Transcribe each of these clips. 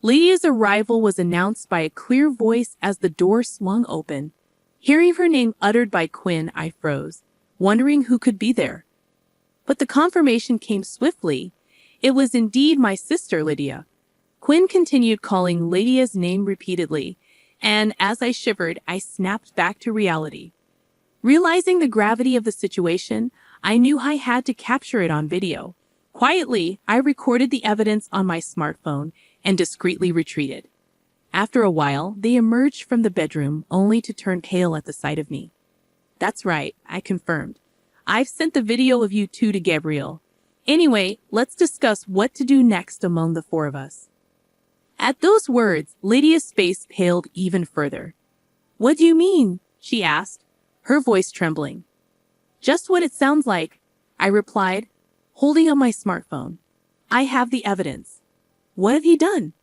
Lydia's arrival was announced by a clear voice as the door swung open. Hearing her name uttered by Quinn, I froze, wondering who could be there. But the confirmation came swiftly. It was indeed my sister, Lydia. Quinn continued calling Lydia's name repeatedly, and as I shivered, I snapped back to reality. Realizing the gravity of the situation, I knew I had to capture it on video. Quietly, I recorded the evidence on my smartphone and discreetly retreated. After a while, they emerged from the bedroom only to turn pale at the sight of me. "That's right," I confirmed. "I've sent the video of you two to Gabrielle. Anyway, let's discuss what to do next among the four of us." At those words, Lydia's face paled even further. "What do you mean?" she asked, her voice trembling. "Just what it sounds like," I replied, holding up my smartphone. "I have the evidence." "What have you done?"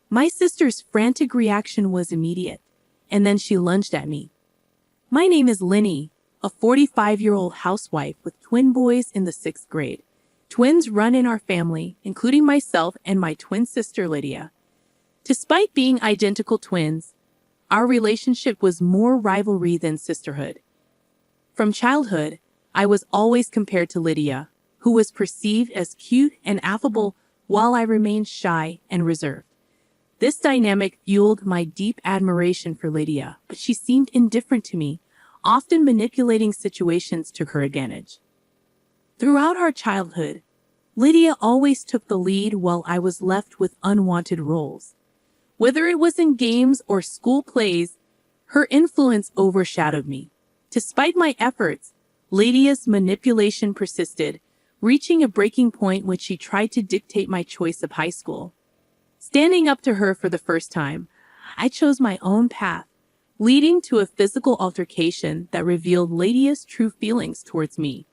My sister's frantic reaction was immediate, and then she lunged at me. "My name is Linny, a 45-year-old housewife with twin boys in the 6th grade. Twins run in our family, including myself and my twin sister Lydia. Despite being identical twins, our relationship was more rivalry than sisterhood. From childhood, I was always compared to Lydia, who was perceived as cute and affable while I remained shy and reserved. This dynamic fueled my deep admiration for Lydia, but she seemed indifferent to me, often manipulating situations to her advantage. Throughout our childhood, Lydia always took the lead while I was left with unwanted roles. Whether it was in games or school plays, her influence overshadowed me. Despite my efforts, Lydia's manipulation persisted, reaching a breaking point when she tried to dictate my choice of high school. Standing up to her for the first time, I chose my own path, leading to a physical altercation that revealed Lydia's true feelings towards me.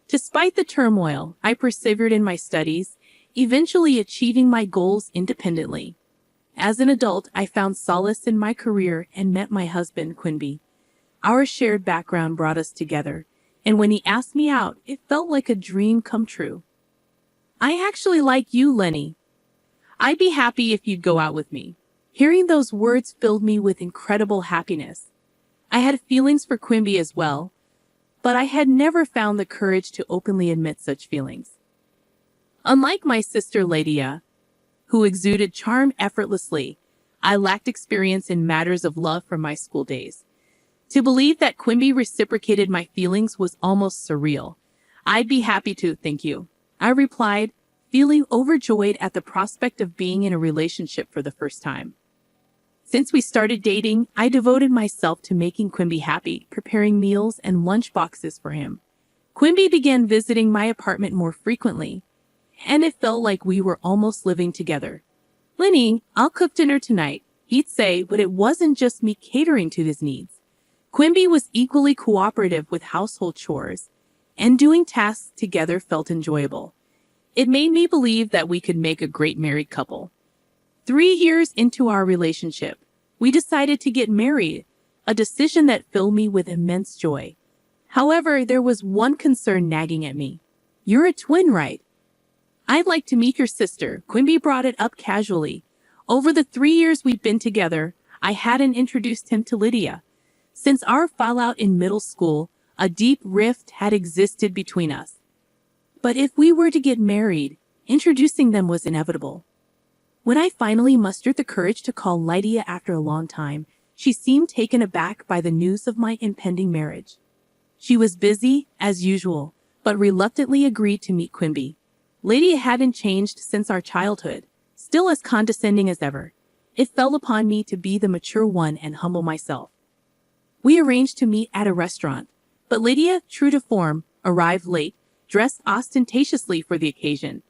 Despite the turmoil, I persevered in my studies, eventually achieving my goals independently. As an adult, I found solace in my career and met my husband, Quinby. Our shared background brought us together, and when he asked me out, it felt like a dream come true. "I actually like you, Lenny. I'd be happy if you'd go out with me." Hearing those words filled me with incredible happiness. I had feelings for Quimby as well, but I had never found the courage to openly admit such feelings. Unlike my sister Lydia, who exuded charm effortlessly, I lacked experience in matters of love from my school days. To believe that Quimby reciprocated my feelings was almost surreal. "I'd be happy to, thank you," I replied, feeling overjoyed at the prospect of being in a relationship for the first time. Since we started dating, I devoted myself to making Quimby happy, preparing meals and lunch boxes for him. Quimby began visiting my apartment more frequently, and it felt like we were almost living together. "Linny, I'll cook dinner tonight," he'd say, but it wasn't just me catering to his needs. Quimby was equally cooperative with household chores, and doing tasks together felt enjoyable. It made me believe that we could make a great married couple. 3 years into our relationship, we decided to get married, a decision that filled me with immense joy. However, there was one concern nagging at me. "You're a twin, right?" "I'd like to meet your sister," Quimby brought it up casually. Over the 3 years we'd been together, I hadn't introduced him to Lydia. Since our fallout in middle school, a deep rift had existed between us. But if we were to get married, introducing them was inevitable. When I finally mustered the courage to call Lydia after a long time, she seemed taken aback by the news of my impending marriage. She was busy, as usual, but reluctantly agreed to meet Quimby. Lydia hadn't changed since our childhood, still as condescending as ever. It fell upon me to be the mature one and humble myself. We arranged to meet at a restaurant, but Lydia, true to form, arrived late, dressed ostentatiously for the occasion.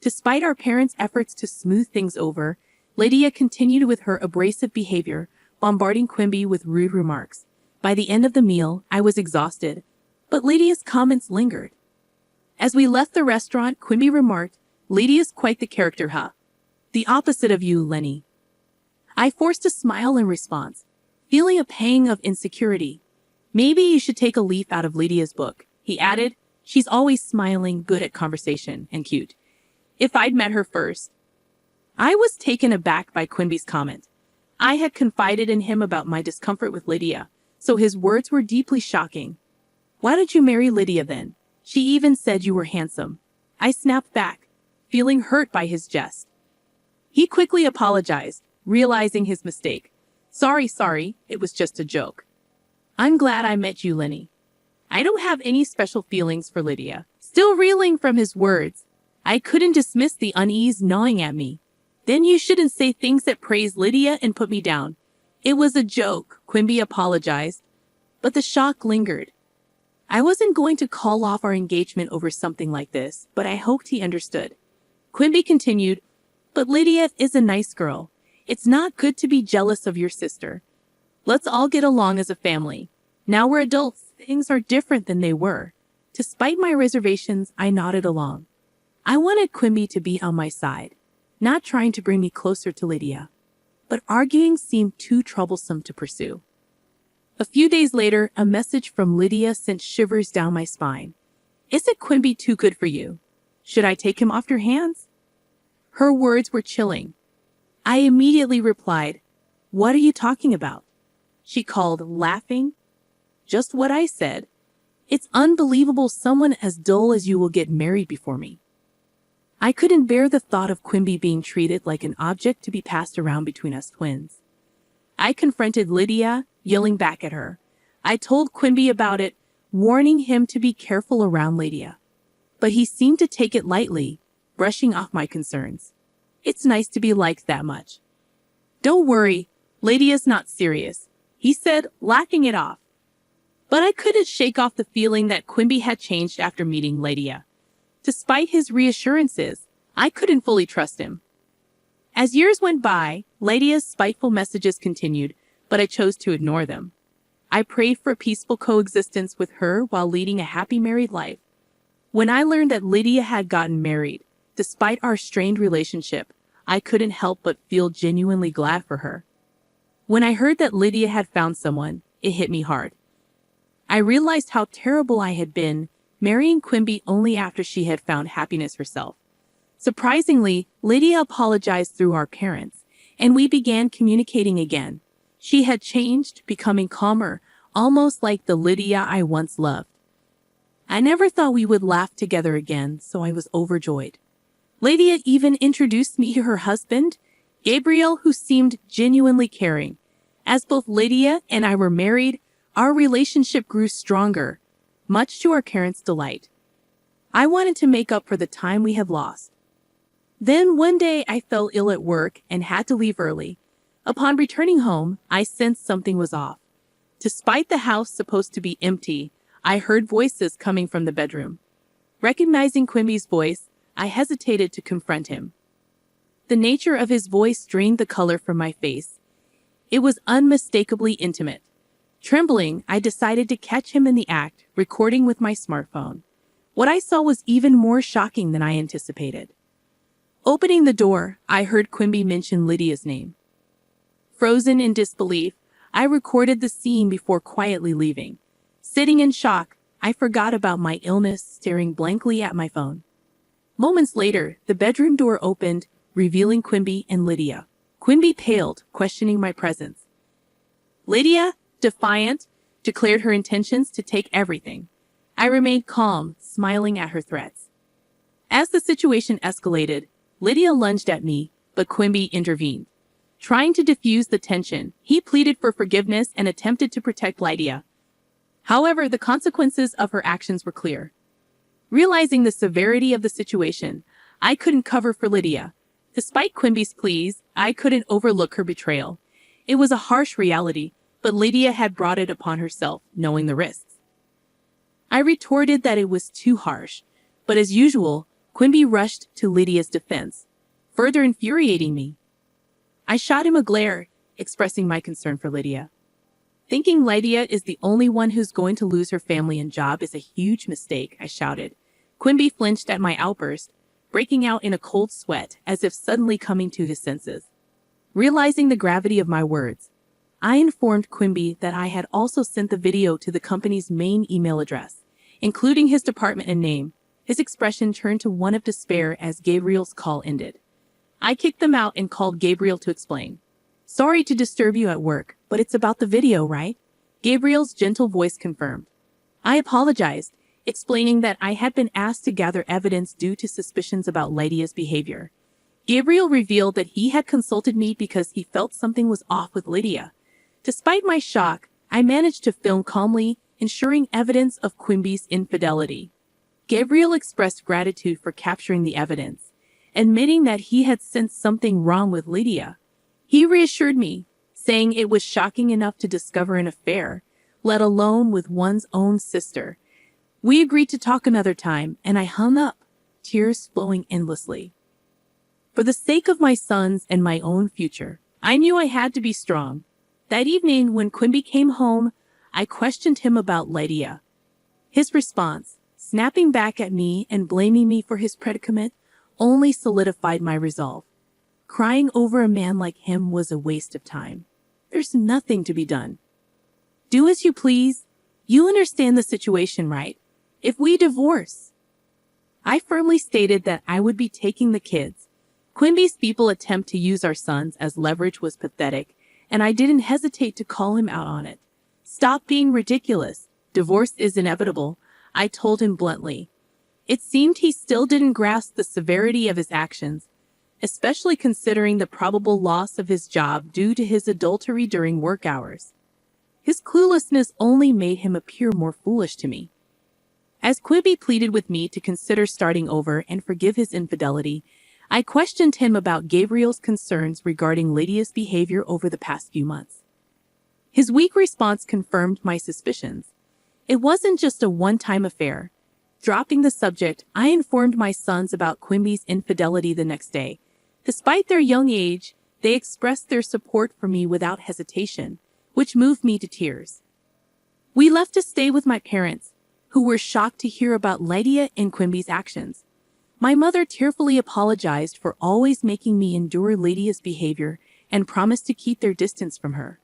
Despite our parents' efforts to smooth things over, Lydia continued with her abrasive behavior, bombarding Quimby with rude remarks. By the end of the meal, I was exhausted, but Lydia's comments lingered. As we left the restaurant, Quimby remarked, "Lydia's quite the character, huh? The opposite of you, Lenny." I forced a smile in response, feeling a pang of insecurity. "Maybe you should take a leaf out of Lydia's book," he added. "She's always smiling, good at conversation, and cute. If I'd met her first." I was taken aback by Quimby's comment. I had confided in him about my discomfort with Lydia, so his words were deeply shocking. Why did you marry Lydia then? She even said you were handsome. I snapped back, feeling hurt by his jest. He quickly apologized, realizing his mistake. Sorry, it was just a joke. I'm glad I met you, Lenny. I don't have any special feelings for Lydia. Still reeling from his words, I couldn't dismiss the unease gnawing at me. Then you shouldn't say things that praise Lydia and put me down. It was a joke, Quimby apologized, but the shock lingered. I wasn't going to call off our engagement over something like this, but I hoped he understood. Quimby continued, but Lydia is a nice girl. It's not good to be jealous of your sister. Let's all get along as a family. Now we're adults, things are different than they were. Despite my reservations, I nodded along. I wanted Quimby to be on my side, not trying to bring me closer to Lydia. But arguing seemed too troublesome to pursue. A few days later, a message from Lydia sent shivers down my spine. Isn't Quimby too good for you? Should I take him off your hands? Her words were chilling. I immediately replied, What are you talking about? She called, laughing. Just what I said. It's unbelievable someone as dull as you will get married before me. I couldn't bear the thought of Quimby being treated like an object to be passed around between us twins. I confronted Lydia, yelling back at her. I told Quimby about it, warning him to be careful around Lydia. But he seemed to take it lightly, brushing off my concerns. It's nice to be liked that much. Don't worry, Lydia's not serious, he said, laughing it off. But I couldn't shake off the feeling that Quimby had changed after meeting Lydia. Despite his reassurances, I couldn't fully trust him. As years went by, Lydia's spiteful messages continued, but I chose to ignore them. I prayed for peaceful coexistence with her while leading a happy married life. When I learned that Lydia had gotten married, despite our strained relationship, I couldn't help but feel genuinely glad for her. When I heard that Lydia had found someone, it hit me hard. I realized how terrible I had been, marrying Quimby only after she had found happiness herself. Surprisingly, Lydia apologized through our parents, and we began communicating again. She had changed, becoming calmer, almost like the Lydia I once loved. I never thought we would laugh together again, so I was overjoyed. Lydia even introduced me to her husband, Gabriel, who seemed genuinely caring. As both Lydia and I were married, our relationship grew stronger, much to our parents' delight. I wanted to make up for the time we had lost. Then one day I fell ill at work and had to leave early. Upon returning home, I sensed something was off. Despite the house supposed to be empty, I heard voices coming from the bedroom. Recognizing Quimby's voice, I hesitated to confront him. The nature of his voice drained the color from my face. It was unmistakably intimate. Trembling, I decided to catch him in the act, recording with my smartphone. What I saw was even more shocking than I anticipated. Opening the door, I heard Quimby mention Lydia's name. Frozen in disbelief, I recorded the scene before quietly leaving. Sitting in shock, I forgot about my illness, staring blankly at my phone. Moments later, the bedroom door opened, revealing Quimby and Lydia. Quimby paled, questioning my presence. Lydia, defiant, declared her intentions to take everything. I remained calm, smiling at her threats. As the situation escalated, Lydia lunged at me, but Quimby intervened. Trying to diffuse the tension, he pleaded for forgiveness and attempted to protect Lydia. However, the consequences of her actions were clear. Realizing the severity of the situation, I couldn't cover for Lydia. Despite Quimby's pleas, I couldn't overlook her betrayal. It was a harsh reality, but Lydia had brought it upon herself, knowing the risks. I retorted that it was too harsh, but as usual, Quimby rushed to Lydia's defense, further infuriating me. I shot him a glare, expressing my concern for Lydia. Thinking Lydia is the only one who's going to lose her family and job is a huge mistake, I shouted. Quimby flinched at my outburst, breaking out in a cold sweat as if suddenly coming to his senses. Realizing the gravity of my words, I informed Quimby that I had also sent the video to the company's main email address, including his department and name. His expression turned to one of despair as Gabriel's call ended. I kicked them out and called Gabriel to explain. Sorry to disturb you at work, but it's about the video, right? Gabriel's gentle voice confirmed. I apologized, explaining that I had been asked to gather evidence due to suspicions about Lydia's behavior. Gabriel revealed that he had consulted me because he felt something was off with Lydia. Despite my shock, I managed to film calmly, ensuring evidence of Quimby's infidelity. Gabriel expressed gratitude for capturing the evidence, admitting that he had sensed something wrong with Lydia. He reassured me, saying it was shocking enough to discover an affair, let alone with one's own sister. We agreed to talk another time, and I hung up, tears flowing endlessly. For the sake of my sons and my own future, I knew I had to be strong. That evening, when Quimby came home, I questioned him about Lydia. His response, snapping back at me and blaming me for his predicament, only solidified my resolve. Crying over a man like him was a waste of time. There's nothing to be done. Do as you please. You understand the situation, right? If we divorce. I firmly stated that I would be taking the kids. Quimby's people attempt to use our sons as leverage was pathetic, and I didn't hesitate to call him out on it. Stop being ridiculous. Divorce is inevitable, I told him bluntly. It seemed he still didn't grasp the severity of his actions, especially considering the probable loss of his job due to his adultery during work hours. His cluelessness only made him appear more foolish to me. As Quimby pleaded with me to consider starting over and forgive his infidelity, I questioned him about Gabriel's concerns regarding Lydia's behavior over the past few months. His weak response confirmed my suspicions. It wasn't just a one-time affair. Dropping the subject, I informed my sons about Quimby's infidelity the next day. Despite their young age, they expressed their support for me without hesitation, which moved me to tears. We left to stay with my parents, who were shocked to hear about Lydia and Quimby's actions. My mother tearfully apologized for always making me endure Lydia's behavior and promised to keep their distance from her.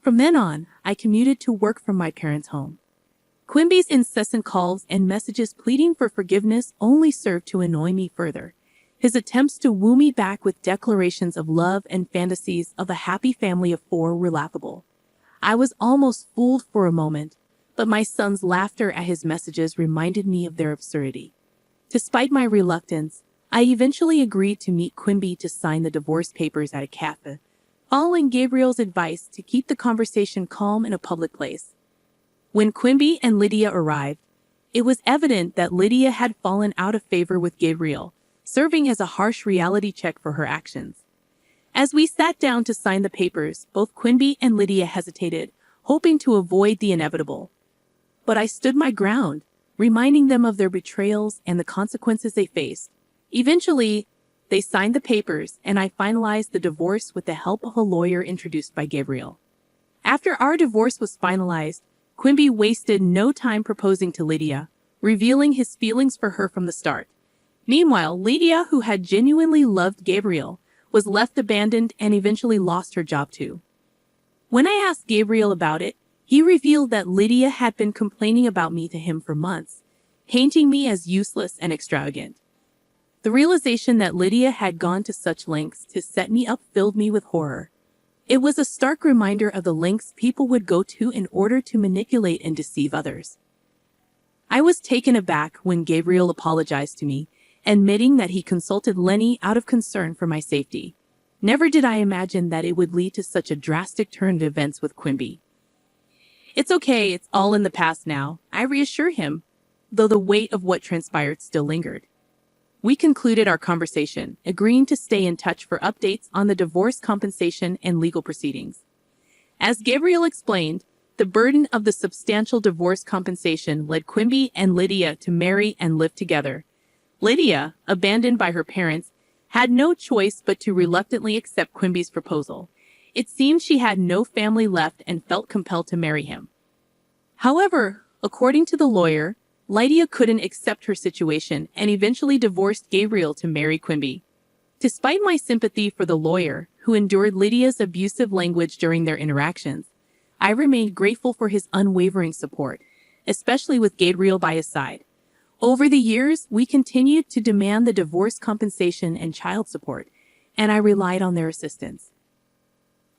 From then on, I commuted to work from my parents' home. Quimby's incessant calls and messages pleading for forgiveness only served to annoy me further. His attempts to woo me back with declarations of love and fantasies of a happy family of 4 were laughable. I was almost fooled for a moment, but my son's laughter at his messages reminded me of their absurdity. Despite my reluctance, I eventually agreed to meet Quimby to sign the divorce papers at a cafe, following Gabriel's advice to keep the conversation calm in a public place. When Quimby and Lydia arrived, it was evident that Lydia had fallen out of favor with Gabriel, serving as a harsh reality check for her actions. As we sat down to sign the papers, both Quimby and Lydia hesitated, hoping to avoid the inevitable. But I stood my ground, reminding them of their betrayals and the consequences they faced. Eventually, they signed the papers, and I finalized the divorce with the help of a lawyer introduced by Gabriel. After our divorce was finalized, Quimby wasted no time proposing to Lydia, revealing his feelings for her from the start. Meanwhile, Lydia, who had genuinely loved Gabriel, was left abandoned and eventually lost her job too. When I asked Gabriel about it, he revealed that Lydia had been complaining about me to him for months, painting me as useless and extravagant. The realization that Lydia had gone to such lengths to set me up filled me with horror. It was a stark reminder of the lengths people would go to in order to manipulate and deceive others. I was taken aback when Gabriel apologized to me, admitting that he consulted Lenny out of concern for my safety. Never did I imagine that it would lead to such a drastic turn of events with Quimby. It's okay, it's all in the past now, I reassure him, though the weight of what transpired still lingered. We concluded our conversation, agreeing to stay in touch for updates on the divorce compensation and legal proceedings. As Gabriel explained, the burden of the substantial divorce compensation led Quimby and Lydia to marry and live together. Lydia, abandoned by her parents, had no choice but to reluctantly accept Quimby's proposal. It seemed she had no family left and felt compelled to marry him. However, according to the lawyer, Lydia couldn't accept her situation and eventually divorced Gabriel to marry Quimby. Despite my sympathy for the lawyer, who endured Lydia's abusive language during their interactions, I remained grateful for his unwavering support, especially with Gabriel by his side. Over the years, we continued to demand the divorce compensation and child support, and I relied on their assistance.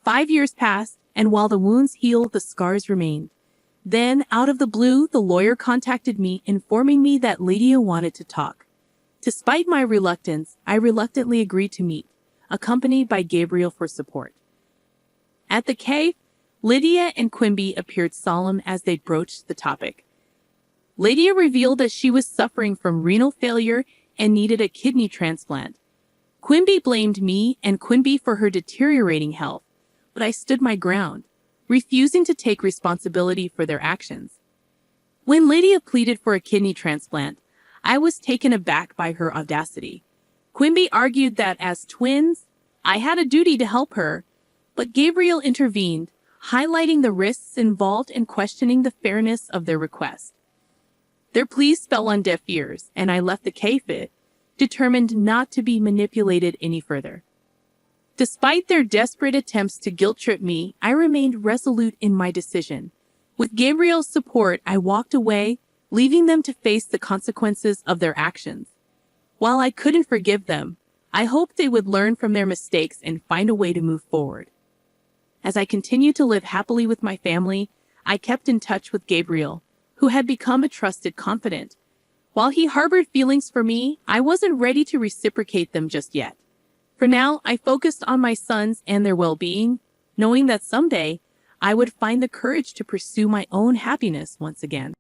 5 years passed, and while the wounds healed, the scars remained. Then, out of the blue, the lawyer contacted me, informing me that Lydia wanted to talk. Despite my reluctance, I reluctantly agreed to meet, accompanied by Gabriel for support. At the cave, Lydia and Quimby appeared solemn as they broached the topic. Lydia revealed that she was suffering from renal failure and needed a kidney transplant. Quimby blamed me and Quimby for her deteriorating health, but I stood my ground, refusing to take responsibility for their actions. When Lydia pleaded for a kidney transplant, I was taken aback by her audacity. Quimby argued that as twins, I had a duty to help her, but Gabriel intervened, highlighting the risks involved and questioning the fairness of their request. Their pleas fell on deaf ears, and I left the cave, determined not to be manipulated any further. Despite their desperate attempts to guilt-trip me, I remained resolute in my decision. With Gabriel's support, I walked away, leaving them to face the consequences of their actions. While I couldn't forgive them, I hoped they would learn from their mistakes and find a way to move forward. As I continued to live happily with my family, I kept in touch with Gabriel, who had become a trusted confidant. While he harbored feelings for me, I wasn't ready to reciprocate them just yet. For now, I focused on my sons and their well-being, knowing that someday I would find the courage to pursue my own happiness once again.